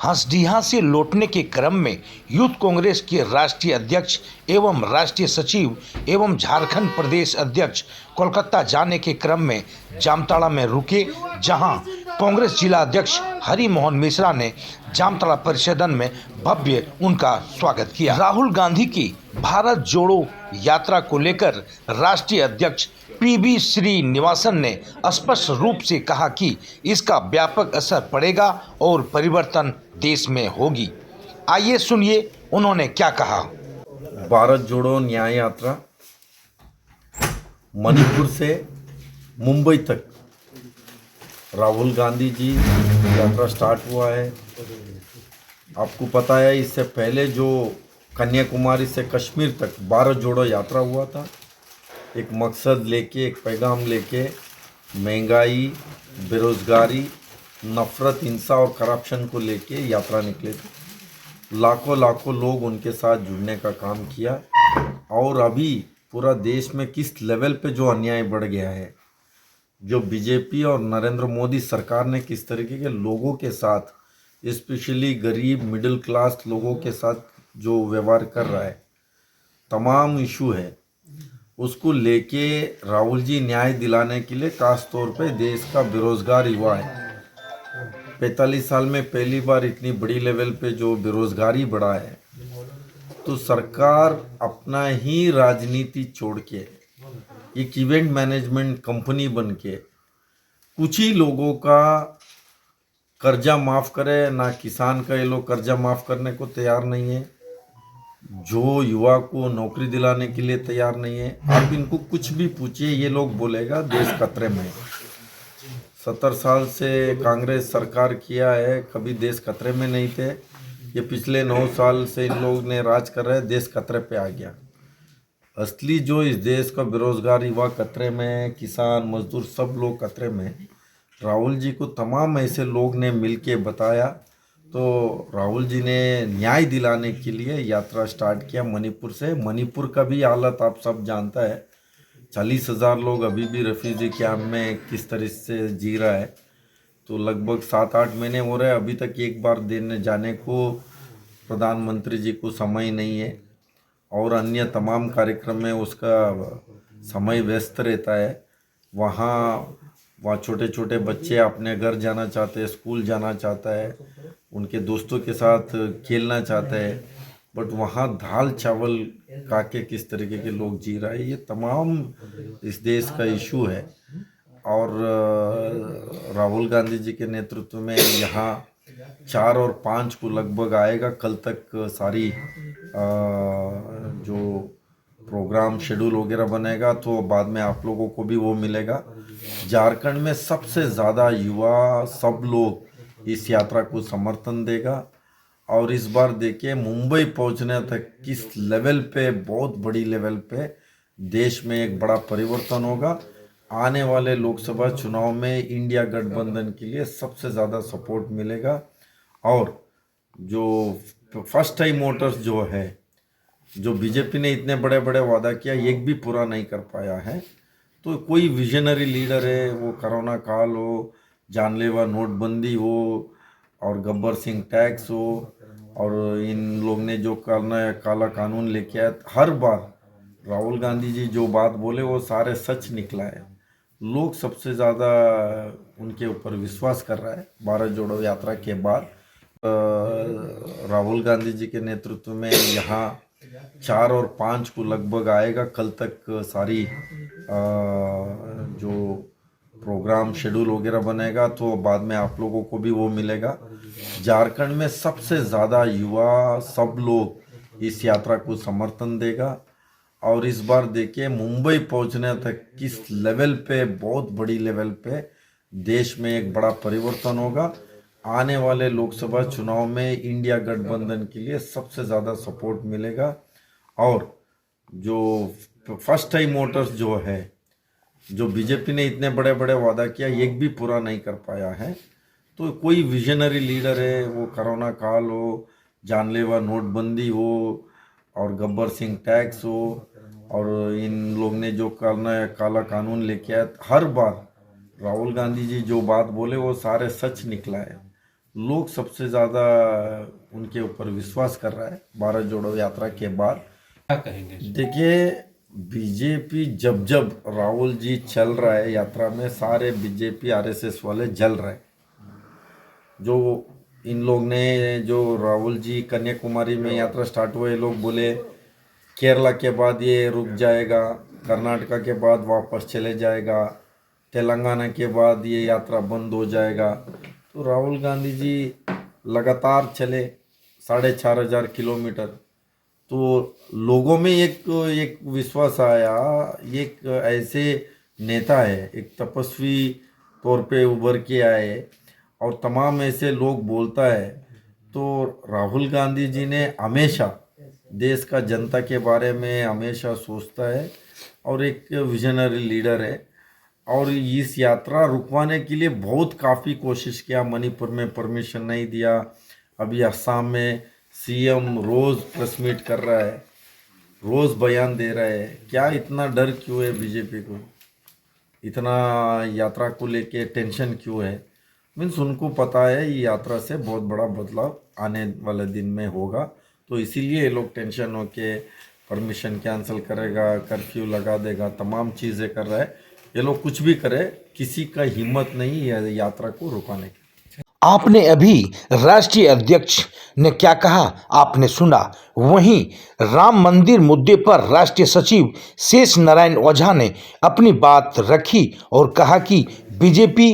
हंसडीहा से लौटने के क्रम में यूथ कांग्रेस के राष्ट्रीय अध्यक्ष एवं राष्ट्रीय सचिव एवं झारखंड प्रदेश अध्यक्ष कोलकाता जाने के क्रम में जामताड़ा में रुके, जहां कांग्रेस जिला अध्यक्ष हरि मोहन मिश्रा ने जामताड़ा परिसदन में भव्य उनका स्वागत किया। राहुल गांधी की भारत जोड़ो यात्रा को लेकर राष्ट्रीय अध्यक्ष पीवी श्रीनिवासन ने स्पष्ट रूप से कहा कि इसका व्यापक असर पड़ेगा और परिवर्तन देश में होगी। आइए सुनिए उन्होंने क्या कहा। भारत जोड़ो न्याय यात्रा मणिपुर से मुंबई तक राहुल गांधी जी यात्रा स्टार्ट हुआ है। आपको पता है, इससे पहले जो कन्याकुमारी से कश्मीर तक भारत जोड़ो यात्रा हुआ था, एक मकसद लेके, एक पैगाम लेके, महंगाई, बेरोजगारी, नफरत, हिंसा और करप्शन को लेके यात्रा निकले थे। लाखों लोग उनके साथ जुड़ने का काम किया और अभी पूरा देश में किस लेवल पे जो अन्याय बढ़ गया है, जो बीजेपी और नरेंद्र मोदी सरकार ने किस तरीके के लोगों के साथ, स्पेशली गरीब मिडिल क्लास लोगों के साथ जो व्यवहार कर रहा है, तमाम इशू है, उसको लेके राहुल जी न्याय दिलाने के लिए खास तौर पे देश का बेरोजगार युवा है। 45 साल में पहली बार इतनी बड़ी लेवल पे जो बेरोजगारी बढ़ा है, तो सरकार अपना ही राजनीति छोड़ के एक इवेंट मैनेजमेंट कंपनी बन के कुछ ही लोगों का कर्जा माफ़ करे ना। किसान का ये लोग कर्जा माफ़ करने को तैयार नहीं है, जो युवा को नौकरी दिलाने के लिए तैयार नहीं है। आप इनको कुछ भी पूछिए, ये लोग बोलेगा देश खतरे में। 70 साल से कांग्रेस सरकार किया है, कभी देश खतरे में नहीं थे। ये पिछले 9 साल से इन लोग ने राज कर रहे हैं, देश खतरे पे आ गया। असली जो इस देश का बेरोजगार युवा खतरे में, किसान मजदूर सब लोग खतरे में। राहुल जी को तमाम ऐसे लोग ने मिलके बताया, तो राहुल जी ने न्याय दिलाने के लिए यात्रा स्टार्ट किया मणिपुर से। मणिपुर का भी हालत आप सब जानता है, 40,000 लोग अभी भी रेफ्यूजी कैंप में किस तरह से जी रहा है। तो लगभग 7-8 महीने हो रहे हैं, अभी तक एक बार देने जाने को प्रधानमंत्री जी को समय नहीं है और अन्य तमाम कार्यक्रम में उसका समय व्यस्त रहता है। वहाँ छोटे छोटे बच्चे अपने घर जाना चाहते हैं, स्कूल जाना चाहता है, उनके दोस्तों के साथ खेलना चाहता है, बट वहाँ दाल चावल खा के किस तरीके के लोग जी रहा है, ये तमाम इस देश का इशू है। और राहुल गांधी जी के नेतृत्व में यहाँ 4 और 5 को लगभग आएगा। कल तक सारी जो प्रोग्राम शेड्यूल वगैरह बनेगा, तो बाद में आप लोगों को भी वो मिलेगा। झारखंड में सबसे ज़्यादा युवा सब लोग इस यात्रा को समर्थन देगा और इस बार देखिए मुंबई पहुंचने तक किस लेवल पे, बहुत बड़ी लेवल पे देश में एक बड़ा परिवर्तन होगा। आने वाले लोकसभा चुनाव में इंडिया गठबंधन के लिए सबसे ज़्यादा सपोर्ट मिलेगा और जो फर्स्ट टाइम वोटर्स जो है, जो बीजेपी ने इतने बड़े बड़े वादा किया, एक भी पूरा नहीं कर पाया है, तो कोई विजनरी लीडर है, वो कोरोना काल हो, जानलेवा नोटबंदी हो और गब्बर सिंह टैक्स हो और इन लोग ने जो काला कानून लेके आया, हर बार राहुल गांधी जी जो बात बोले वो सारे सच निकला है। लोग सबसे ज़्यादा उनके ऊपर विश्वास कर रहा है भारत जोड़ो यात्रा के बाद। राहुल गांधी जी के नेतृत्व में यहाँ 4 और 5 को लगभग आएगा। कल तक सारी जो प्रोग्राम शेड्यूल वगैरह बनेगा, तो बाद में आप लोगों को भी वो मिलेगा। झारखंड में सबसे ज़्यादा युवा सब लोग इस यात्रा को समर्थन देगा और इस बार देखिए मुंबई पहुंचने तक किस लेवल पे, बहुत बड़ी लेवल पे देश में एक बड़ा परिवर्तन होगा। आने वाले लोकसभा चुनाव में इंडिया गठबंधन के लिए सबसे ज़्यादा सपोर्ट मिलेगा और जो फर्स्ट टाइम वोटर्स जो है, जो बीजेपी ने इतने बड़े बड़े वादा किया, एक भी पूरा नहीं कर पाया है, तो कोई विजनरी लीडर है, वो कोरोना काल हो, जानलेवा नोटबंदी हो और गब्बर सिंह टैक्स हो और इन लोग ने जो काला कानून लेके आया, हर बार राहुल गांधी जी जो बात बोले वो सारे सच निकला है। लोग सबसे ज़्यादा उनके ऊपर विश्वास कर रहा है भारत जोड़ो यात्रा के बाद। क्या कहेंगे? देखिए, बीजेपी जब जब राहुल जी चल रहा है यात्रा में, सारे बीजेपी आरएसएस वाले जल रहे हैं। जो इन लोग ने, जो राहुल जी कन्याकुमारी में यात्रा स्टार्ट हुए, लोग बोले केरला के बाद ये रुक जाएगा, कर्नाटका के बाद वापस चले जाएगा, तेलंगाना के बाद ये यात्रा बंद हो जाएगा। तो राहुल गांधी जी लगातार चले 4,500 किलोमीटर, तो लोगों में एक विश्वास आया, एक ऐसे नेता है, एक तपस्वी तौर पे उभर के आए और तमाम ऐसे लोग बोलता है। तो राहुल गांधी जी ने हमेशा देश का जनता के बारे में हमेशा सोचता है और एक विजनरी लीडर है। और इस यात्रा रुकवाने के लिए बहुत काफ़ी कोशिश किया, मणिपुर में परमिशन नहीं दिया, अभी असम में सीएम रोज़ प्रेस मीट कर रहा है, रोज़ बयान दे रहा है। क्या इतना डर क्यों है बीजेपी को, इतना यात्रा को लेके टेंशन क्यों है? मीन्स उनको पता है ये यात्रा से बहुत बड़ा बदलाव आने वाले दिन में होगा, तो इसीलिए ये लोग टेंशन हो के परमिशन कैंसिल करेगा, कर्फ्यू लगा देगा, तमाम चीज़ें कर रहा है। ये लोग कुछ भी करे, किसी का हिम्मत नहीं है यात्रा को रुकाने की। आपने अभी राष्ट्रीय अध्यक्ष ने क्या कहा आपने सुना। वहीं राम मंदिर मुद्दे पर राष्ट्रीय सचिव शेष नारायण ओझा ने अपनी बात रखी और कहा कि बीजेपी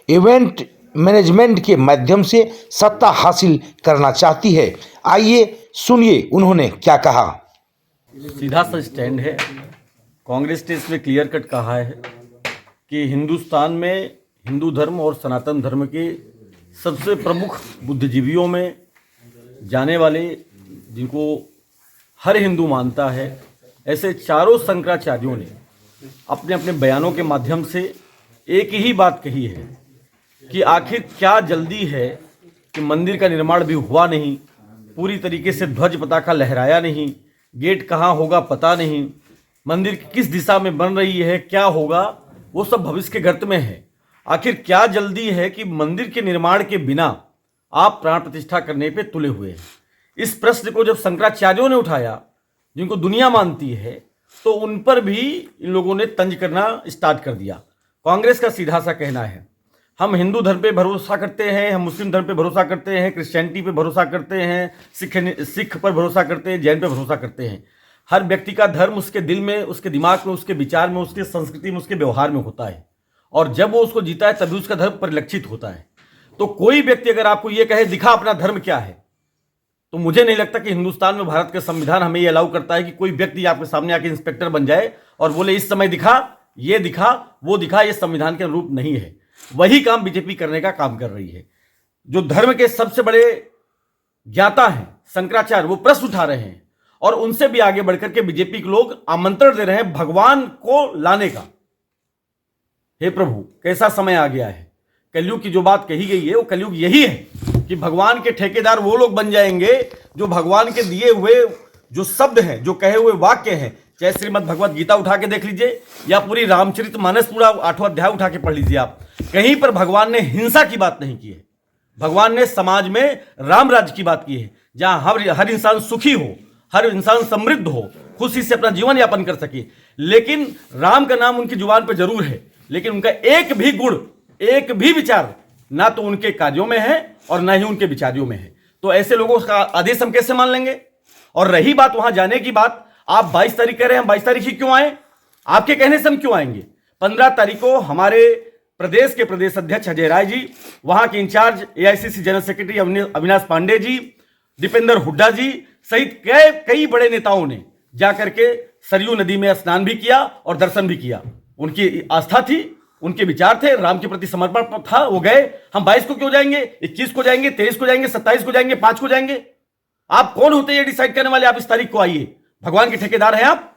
इवेंट मैनेजमेंट के माध्यम से सत्ता हासिल करना चाहती है। आइए सुनिए उन्होंने क्या कहा। सीधा सा स्टैंड है। कांग्रेस ने इसमें क्लियर कट कहा है कि हिंदुस्तान में हिंदू धर्म और सनातन धर्म के सबसे प्रमुख बुद्धिजीवियों में जाने वाले, जिनको हर हिंदू मानता है, ऐसे चारों शंकराचार्यों ने अपने अपने बयानों के माध्यम से एक ही बात कही है कि आखिर क्या जल्दी है कि मंदिर का निर्माण भी हुआ नहीं, पूरी तरीके से ध्वज पताका लहराया नहीं, गेट कहाँ होगा पता नहीं, मंदिर किस दिशा में बन रही है, क्या होगा वो सब भविष्य के गर्त में है। आखिर क्या जल्दी है कि मंदिर के निर्माण के बिना आप प्राण प्रतिष्ठा करने पे तुले हुए हैं। इस प्रश्न को जब शंकराचार्यों ने उठाया, जिनको दुनिया मानती है, तो उन पर भी इन लोगों ने तंज करना स्टार्ट कर दिया। कांग्रेस का सीधा सा कहना है, हम हिंदू धर्म पे भरोसा करते हैं, हम मुस्लिम धर्म पे भरोसा करते हैं, क्रिश्चियनिटी पे भरोसा करते हैं, सिख पर भरोसा करते हैं, जैन पे भरोसा करते हैं। हर व्यक्ति का धर्म उसके दिल में, उसके दिमाग में, उसके विचार में, उसकी संस्कृति में, उसके व्यवहार में होता है, और जब वो उसको जीता है तभी उसका धर्म परिलक्षित होता है। तो कोई व्यक्ति अगर आपको ये कहे दिखा अपना धर्म क्या है, तो मुझे नहीं लगता कि हिंदुस्तान में भारत का संविधान हमें ये अलाउ करता है कि कोई व्यक्ति आपके सामने आके इंस्पेक्टर बन जाए और बोले इस समय दिखा, ये दिखा, वो दिखा। ये संविधान के अनुरूप नहीं है। वही काम बीजेपी करने का काम कर रही है। जो धर्म के सबसे बड़े ज्ञाता हैं शंकराचार्य, वो प्रश्न उठा रहे हैं और उनसे भी आगे बढ़कर के बीजेपी के लोग आमंत्रण दे रहे हैं भगवान को लाने का। हे प्रभु, कैसा समय आ गया है। कलयुग की जो बात कही गई है वो कलयुग यही है कि भगवान के ठेकेदार वो लोग बन जाएंगे जो भगवान के दिए हुए जो शब्द हैं, जो कहे हुए वाक्य हैं, चाहे श्रीमद् भगवत गीता उठा के देख लीजिए या पूरी रामचरितमानस पूरा 8वां अध्याय उठा के पढ़ लीजिए आप, कहीं पर भगवान ने हिंसा की बात नहीं की है। भगवान ने समाज में राम राज्य की बात की है, जहां हर इंसान सुखी हो, हर इंसान समृद्ध हो, खुशी से अपना जीवन यापन कर सके। लेकिन राम का नाम उनकी जुबान पर जरूर है, लेकिन उनका एक भी गुण, एक भी विचार ना तो उनके कार्यों में है और ना ही उनके विचारों में है। तो ऐसे लोगों का आदेश हम कैसे मान लेंगे। और रही बात वहां जाने की बात, आप 22 तारीख कह रहे हैं, हम 22 तारीख ही क्यों आए? आपके कहने से हम क्यों आएंगे? 15 तारीख को हमारे प्रदेश के प्रदेश अध्यक्ष अजय राय जी, वहां के incharge AICC general secretary Avinash Pande ji, Deepender Hooda ji सहित कई बड़े नेताओं ने जाकर के सरयू नदी में स्नान भी किया और दर्शन भी किया। उनकी आस्था थी, उनके विचार थे, राम के प्रति समर्पण था, वो गए। हम 22 को क्यों जाएंगे, 21 को जाएंगे, 23 को जाएंगे, 27 को जाएंगे, 5 को जाएंगे? आप कौन होते हैं ये डिसाइड करने वाले? आप इस तारीख को आइए। भगवान के ठेकेदार हैं आप,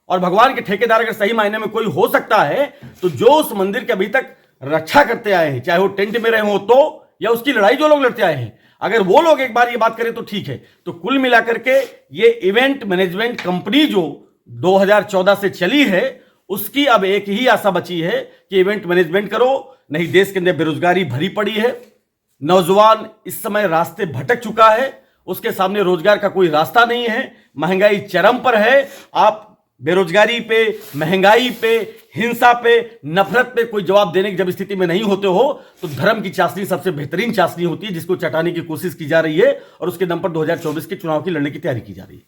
और भगवान के ठेकेदार अगर सही मायने में कोई हो सकता है तो जो उस मंदिर के अभी तक रक्षा करते आए हैं, चाहे वो टेंट में रहे हो तो, या उसकी लड़ाई जो लोग लड़ते आए हैं, अगर वो लोग एक बार ये बात करें तो ठीक है। तो कुल मिलाकर के ये इवेंट मैनेजमेंट कंपनी जो 2014 से चली है, उसकी अब एक ही आशा बची है कि इवेंट मैनेजमेंट करो, नहीं देश के अंदर बेरोजगारी भरी पड़ी है, नौजवान इस समय रास्ते भटक चुका है, उसके सामने रोजगार का कोई रास्ता नहीं है, महंगाई चरम पर है। आप बेरोजगारी पे, महंगाई पे, हिंसा पे, नफरत पे कोई जवाब देने की जब स्थिति में नहीं होते हो तो धर्म की चाशनी सबसे बेहतरीन चाशनी होती है, जिसको चटाने की कोशिश की जा रही है और उसके दम पर 2024 के चुनाव की लड़ने की तैयारी की जा रही है।